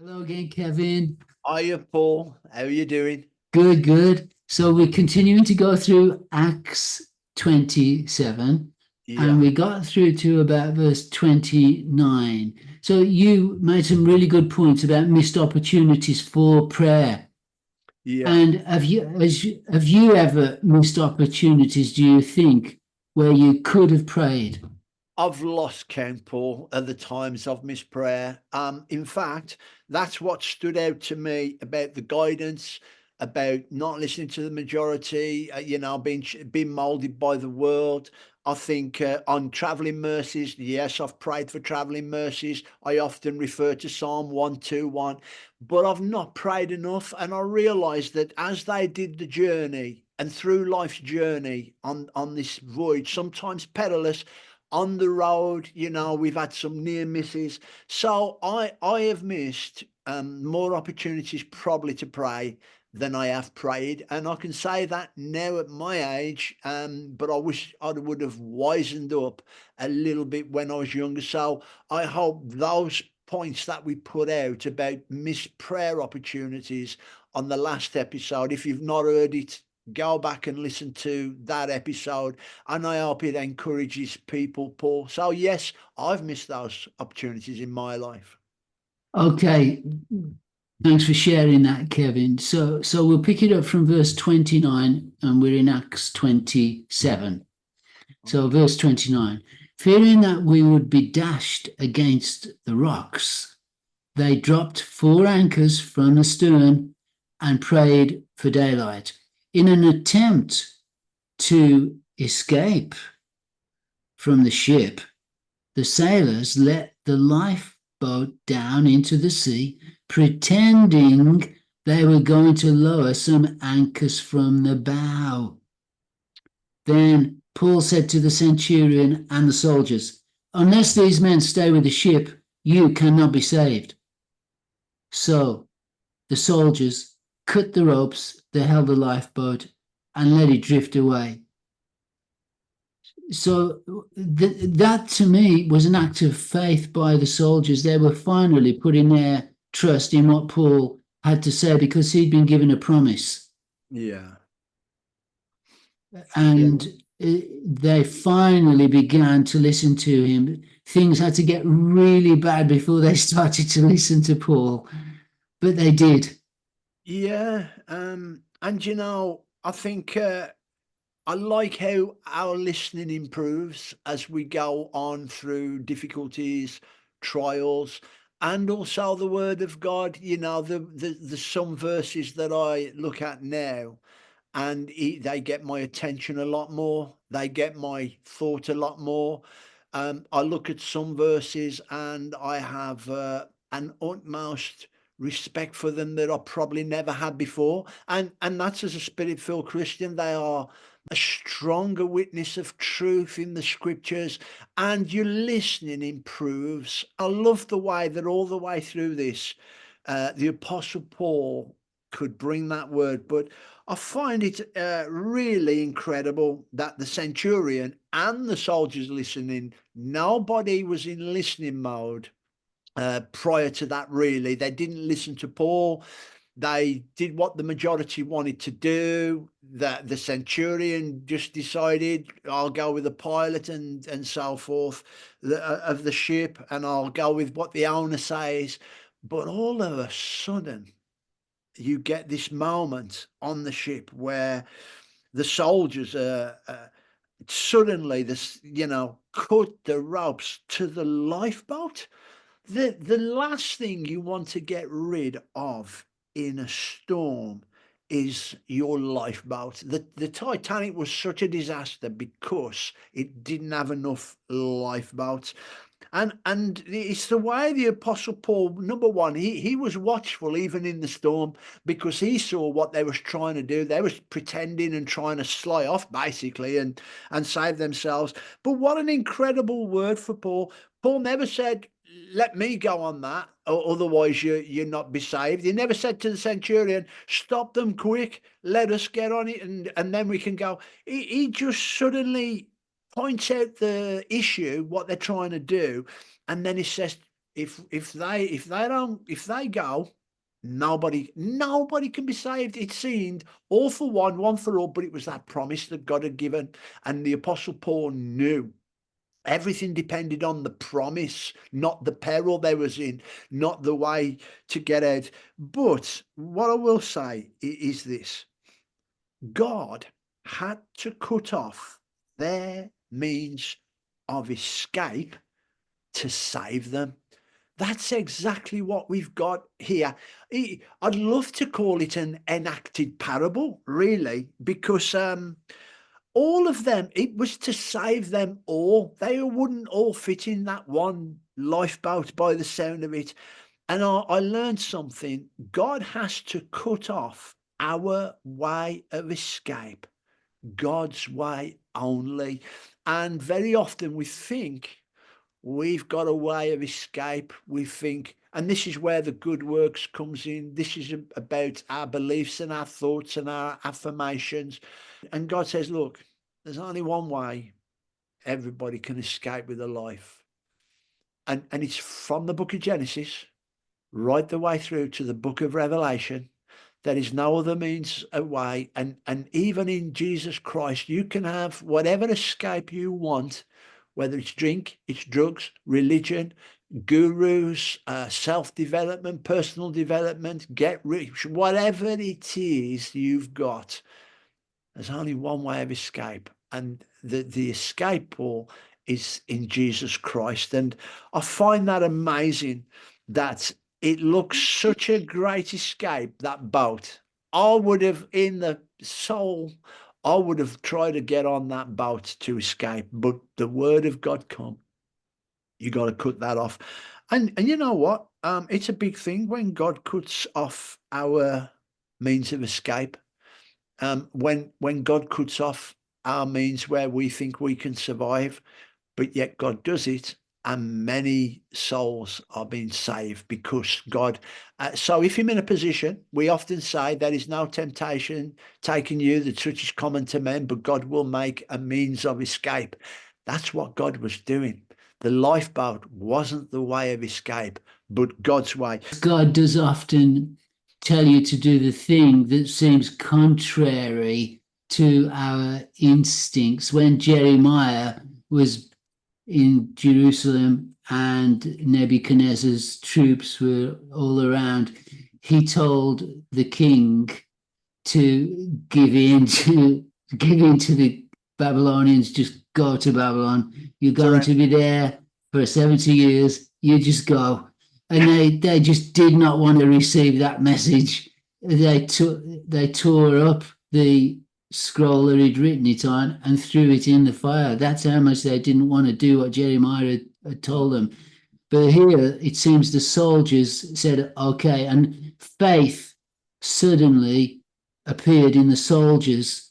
Hello again, Kevin. Hiya, Paul. How are you doing? Good, good. So we're continuing to go through Acts 27, and Yeah, we got through to about verse 29. So you made some really good points about missed opportunities for prayer. yeah. And have you ever missed opportunities, do you think, where you could have prayed? I've lost count, Paul, of the times I've missed prayer. In fact, that's what stood out to me about the guidance, about not listening to the majority. Being molded by the world. I think on traveling mercies, yes, I've prayed for traveling mercies. I often refer to Psalm 121, but I've not prayed enough. And I realised that as they did the journey and through life's journey on this voyage, sometimes perilous, on the road, we've had some near misses. So I have missed more opportunities probably to pray than I have prayed. And I can say that now at my age, but I wish I would have wisened up a little bit when I was younger. So I hope those points that we put out about missed prayer opportunities on the last episode, if you've not heard it, go back and listen to that episode, and I hope it encourages people, Paul. So yes, I've missed those opportunities in my life. Okay, thanks for sharing that, Kevin. So we'll pick it up from verse 29, and we're in Acts 27. So, Okay. verse 29, fearing that we would be dashed against the rocks, they dropped four anchors from the stern and prayed for daylight. In an attempt to escape from the ship, the sailors let the lifeboat down into the sea, pretending they were going to lower some anchors from the bow. Then Paul said to the centurion and the soldiers, unless these men stay with the ship, you cannot be saved. So the soldiers cut the ropes that held the lifeboat and let it drift away. So that to me was an act of faith by the soldiers. They were finally putting their trust in what Paul had to say because he'd been given a promise. Yeah. Yeah. And they finally began to listen to him. Things had to get really bad before they started to listen to Paul, but they did. Yeah. And I think I like how our listening improves as we go on through difficulties, trials, and also the Word of God. The some verses that I look at now, and they get my attention a lot more. They get my thought a lot more. I look at some verses and I have an utmost respect for them that I probably never had before. And that's as a spirit-filled Christian. They are a stronger witness of truth in the scriptures, and your listening improves. I love the way that all the way through this, the Apostle Paul could bring that word. But I find it really incredible that the centurion and the soldiers listening, nobody was in listening mode prior to that, really. They didn't listen to Paul. They did what the majority wanted to do. That the centurion just decided, I'll go with the pilot and so forth of the ship, and I'll go with what the owner says. But all of a sudden, you get this moment on the ship where the soldiers suddenly this cut the ropes to the lifeboat. The last thing you want to get rid of in a storm is your lifeboat. The Titanic was such a disaster because it didn't have enough lifeboats. And it's the way the Apostle Paul, number one, he was watchful even in the storm because he saw what they was trying to do. They was pretending and trying to sly off basically and save themselves. But what an incredible word for Paul. Paul never said, let me go on that, or otherwise you're not be saved. He never said to the centurion, stop them quick, let us get on it and then we can go. He just suddenly points out the issue, what they're trying to do, and then he says, if they go, nobody can be saved. It seemed all for one for all, but it was that promise that God had given, and the Apostle Paul knew everything depended on the promise, not the peril they was in, not the way to get out. But what I will say is this: God had to cut off their means of escape to save them. That's exactly what we've got here. I'd love to call it an enacted parable, really, because all of them, it was to save them all. They wouldn't all fit in that one lifeboat by the sound of it. And I learned something. God has to cut off our way of escape, God's way only. And very often we think we've got a way of escape. We think, and this is where the good works comes in. This is about our beliefs and our thoughts and our affirmations. And God says, look, there's only one way everybody can escape with a life. And it's from the book of Genesis right the way through to the book of Revelation. There is no other means away. And even in Jesus Christ, you can have whatever escape you want, whether it's drink, it's drugs, religion, gurus, self-development, personal development, get rich, whatever it is you've got. There's only one way of escape, and the escape, Paul, is in Jesus Christ. And I find that amazing that it looks such a great escape, that boat. I would have, in the soul, I would have tried to get on that boat to escape, but the word of God come. You got to cut that off. And you know what? It's a big thing when God cuts off our means of escape. When God cuts off our means where we think we can survive, but yet God does it, and many souls are being saved because God. So if you're in a position, we often say there is no temptation taking you that such is common to men, but God will make a means of escape. That's what God was doing. The lifeboat wasn't the way of escape, but God's way. God does often tell you to do the thing that seems contrary to our instincts. When Jeremiah was in Jerusalem and Nebuchadnezzar's troops were all around, he told the king to give in to the Babylonians. Just go to Babylon. You're going to be there for 70 years. You just go. And they just did not want to receive that message. They tore up the scroll that he'd written it on and threw it in the fire. That's how much they didn't want to do what Jeremiah had told them. But here it seems the soldiers said, okay, and faith suddenly appeared in the soldiers'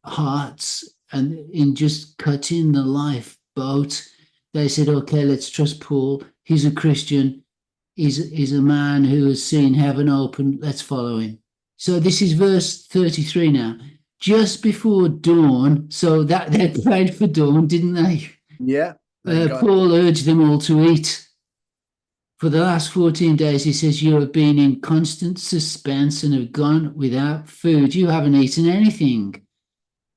hearts, and in just cutting the lifeboat, they said, okay, let's trust Paul. He's a Christian. He's a man who has seen heaven open. Let's follow him. So this is verse 33 now. Just before dawn, so that they prayed for dawn, didn't they? Yeah. Paul urged them all to eat. For the last 14 days, he says, you have been in constant suspense and have gone without food. You haven't eaten anything.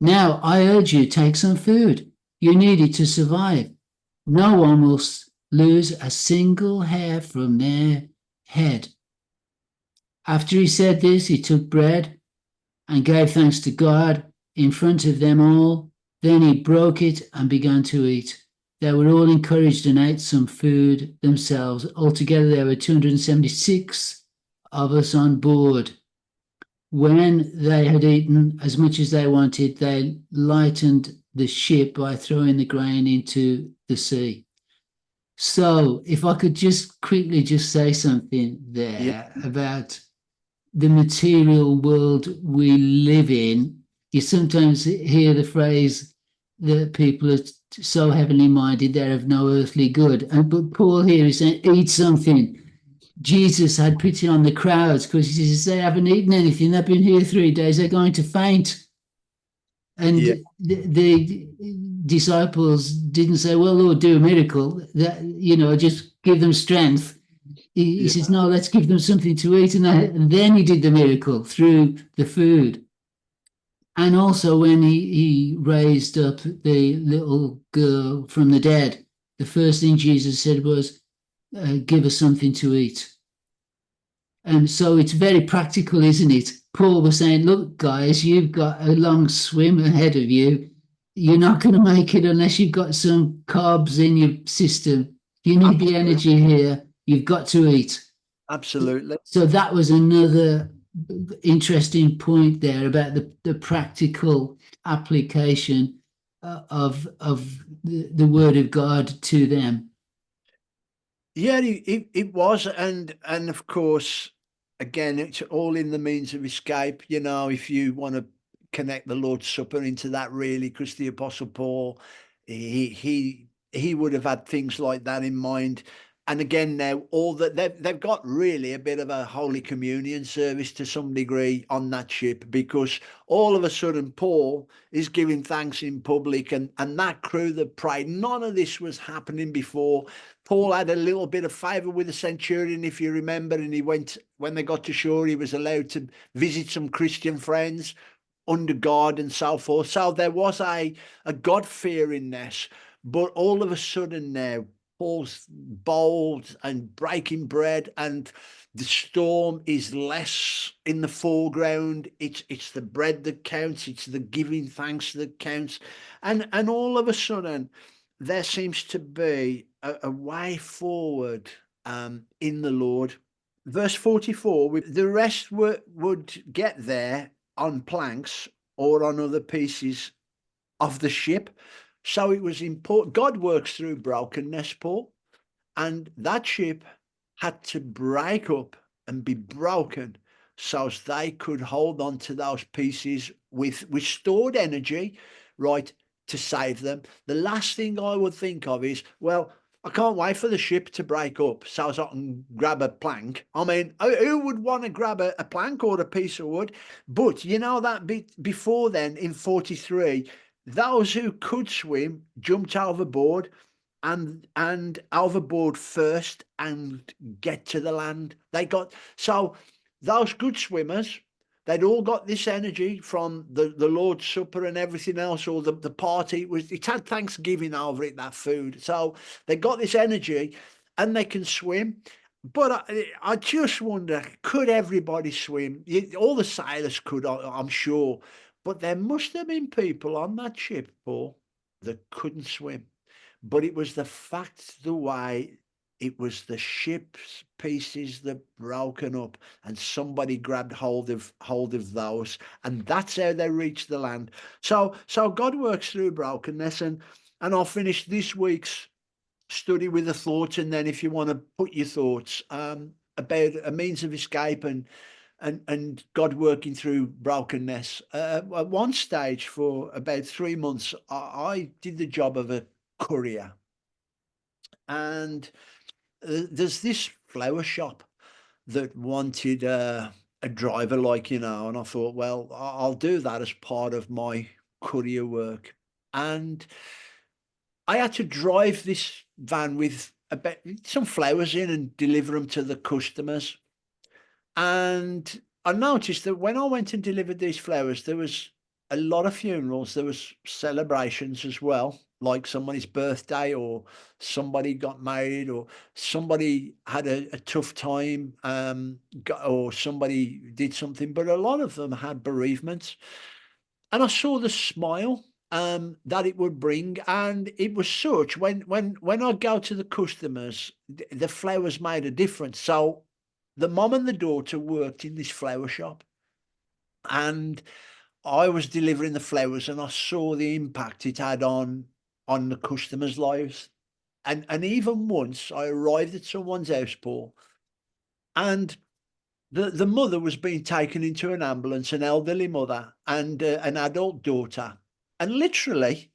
Now, I urge you, take some food. You need it to survive. No one will lose a single hair from their head. After he said this, he took bread and gave thanks to God in front of them all. Then he broke it and began to eat. They were all encouraged and ate some food themselves. Altogether, there were 276 of us on board. When they had eaten as much as they wanted, they lightened the ship by throwing the grain into the sea. So if I could just quickly just say something there about the material world we live in. You sometimes hear the phrase that people are so heavenly minded they're of no earthly good. But Paul here is saying, eat something. Jesus had pity on the crowds because he says they haven't eaten anything. They've been here 3 days. They're going to faint. And disciples didn't say, "Well, Lord, do a miracle." That, just give them strength. He says, Yeah, "No, let's give them something to eat," and then he did the miracle through the food. And also when he raised up the little girl from the dead, the first thing Jesus said was, "Give us something to eat." And so it's very practical, isn't it? Paul was saying, "Look, guys, you've got a long swim ahead of you. You're not going to make it unless you've got some carbs in your system. You need the absolutely, energy here. You've got to eat." absolutely. So that was another interesting point there about the practical application of the word of God to them. Yeah, it was, and of course, again, it's all in the means of escape. If you want to connect the Lord's Supper into that, really, because the Apostle Paul, he would have had things like that in mind. And again, now all that they've got really a bit of a Holy Communion service to some degree on that ship, because all of a sudden Paul is giving thanks in public, and that crew that prayed, none of this was happening before. Paul had a little bit of favour with the centurion, if you remember, and he went, when they got to shore, he was allowed to visit some Christian friends under guard and so forth. So there was a God fearingness, but all of a sudden now, Paul's bold and breaking bread, and the storm is less in the foreground. It's the bread that counts. It's the giving thanks that counts, and all of a sudden, there seems to be a way forward in the Lord. Verse 44, the rest would get there on planks or on other pieces of the ship. So it was important. God works through brokenness, Paul. And that ship had to break up and be broken so as they could hold on to those pieces with stored energy, right, to save them. The last thing I would think of is, well, I can't wait for the ship to break up so as I can grab a plank. I mean, who would want to grab a plank or a piece of wood? But you know that before then, in 43, those who could swim jumped overboard and overboard first and get to the land. They got, so those good swimmers, they'd all got this energy from the Lord's Supper and everything else, or the party. It had Thanksgiving over it, that food. So they got this energy and they can swim. But I just wonder, could everybody swim? All the sailors could, I'm sure. But there must have been people on that ship, Paul, that couldn't swim. But it was the fact, the way it was the ship's pieces that broken up, and somebody grabbed hold of those, and that's how they reached the land. So God works through brokenness, and I'll finish this week's study with a thought, and then if you want to put your thoughts about a means of escape and God working through brokenness. At one stage, for about 3 months, I did the job of a courier, and there's this flower shop that wanted a driver, and I thought, well, I'll do that as part of my courier work. And I had to drive this van with about some flowers in and deliver them to the customers. And I noticed that when I went and delivered these flowers, there was a lot of funerals. There was celebrations as well, like somebody's birthday, or somebody got married, or somebody had a tough time, or somebody did something. But a lot of them had bereavements, and I saw the smile that it would bring, and it was such, when I go to the customers, the flowers made a difference. So the mom and the daughter worked in this flower shop, and I was delivering the flowers, and I saw the impact it had on the customers' lives. And even once I arrived at someone's house, Paul, and the mother was being taken into an ambulance, an elderly mother and an adult daughter, and literally,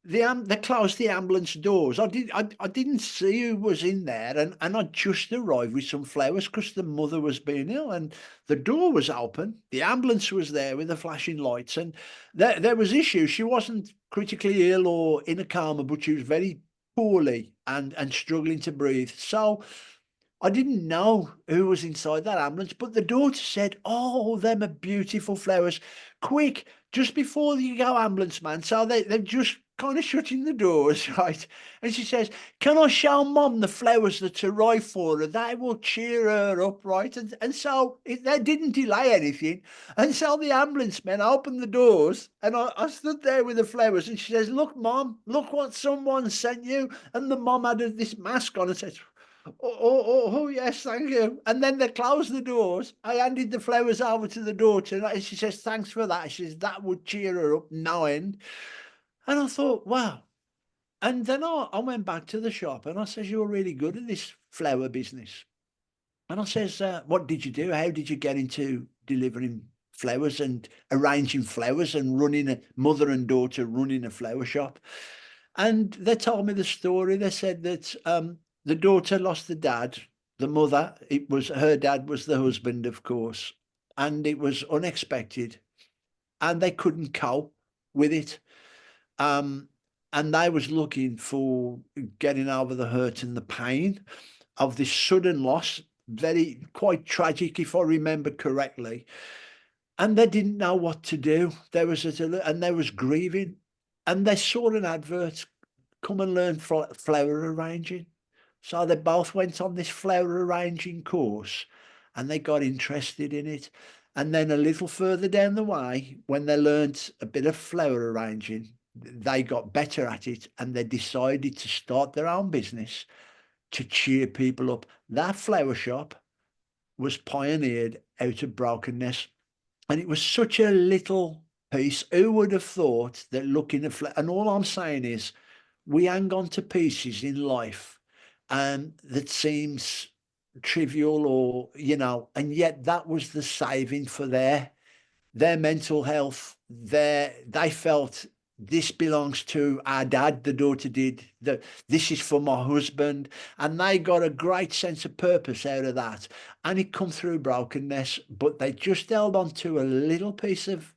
they closed the ambulance doors. I didn't see who was in there, and I just arrived with some flowers because the mother was being ill, and the door was open. The ambulance was there with the flashing lights, and there was issues. She wasn't critically ill or in a coma, but she was very poorly and struggling to breathe. So I didn't know who was inside that ambulance, but the daughter said, "Oh, them are beautiful flowers. Quick, just before you go, ambulance man." So they're just kind of shutting the doors, right? And she says, "Can I show mom the flowers that arrived for her? They will cheer her up, right?" And so they didn't delay anything. And so the ambulance men opened the doors, and I stood there with the flowers, and she says, "Look, mom, look what someone sent you." And the mom had this mask on and said, "Oh, yes, thank you." And then they closed the doors. I handed the flowers over to the daughter, and she says, "Thanks for that." She says, "That would cheer her up no end." And I thought, wow. And then I went back to the shop and I says, "You're really good at this flower business." And I says, "What did you do? How did you get into delivering flowers and arranging flowers and running a mother and daughter running a flower shop?" And they told me the story. They said that the daughter lost the dad, the mother, it was her dad was the husband, of course, and it was unexpected, and they couldn't cope with it. Um, and they was looking for getting over the hurt and the pain of this sudden loss, very quite tragic, if I remember correctly. And they didn't know what to do. There was and they was grieving, and they saw an advert, "Come and learn flower arranging." So they both went on this flower arranging course, and they got interested in it. And then a little further down the way, when they learnt a bit of flower arranging, they got better at it, and they decided to start their own business to cheer people up. That flower shop was pioneered out of brokenness, and it was such a little piece. Who would have thought that looking at and all I'm saying is we hang on to pieces in life that seems trivial, or and yet that was the saving for their mental health. They felt this belongs to our dad, the daughter did, that this is for my husband, and they got a great sense of purpose out of that. And it come through brokenness, but they just held on to a little piece of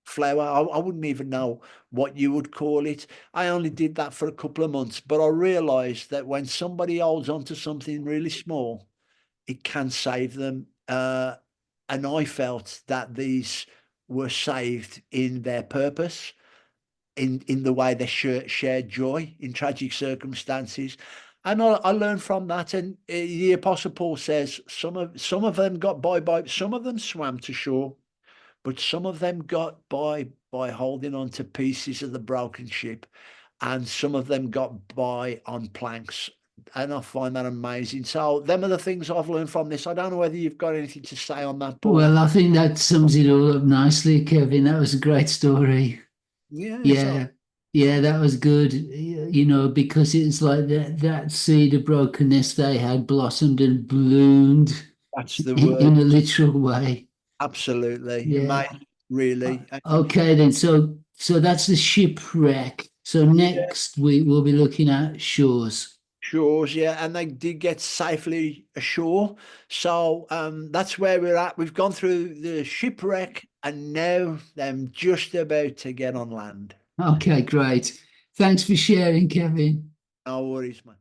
flower. I wouldn't even know what you would call it. I only did that for a couple of months, but I realized that when somebody holds on to something really small, it can save them. And I felt that these were saved in their purpose, in the way they shared joy in tragic circumstances. And I learned from that. And the Apostle Paul says some of them got by some of them swam to shore, but some of them got by holding on to pieces of the broken ship, and some of them got by on planks. And I find that amazing. So them are the things I've learned from this. I don't know whether you've got anything to say on that, Paul. Well, I think that sums it all up nicely, Kevin. That was a great story. Yeah, so Yeah, yeah, that was good. Because it's like that seed of brokenness they had blossomed and bloomed that's the in word. a literal way. Absolutely. Yeah. Amazing, really. Okay, then. So that's the shipwreck. So Yeah, next we will be looking at shores. shores, yeah. And they did get safely ashore. So that's where we're at. We've gone through the shipwreck, and now them just about to get on land. Okay, great. Thanks for sharing, Kevin. No worries, man.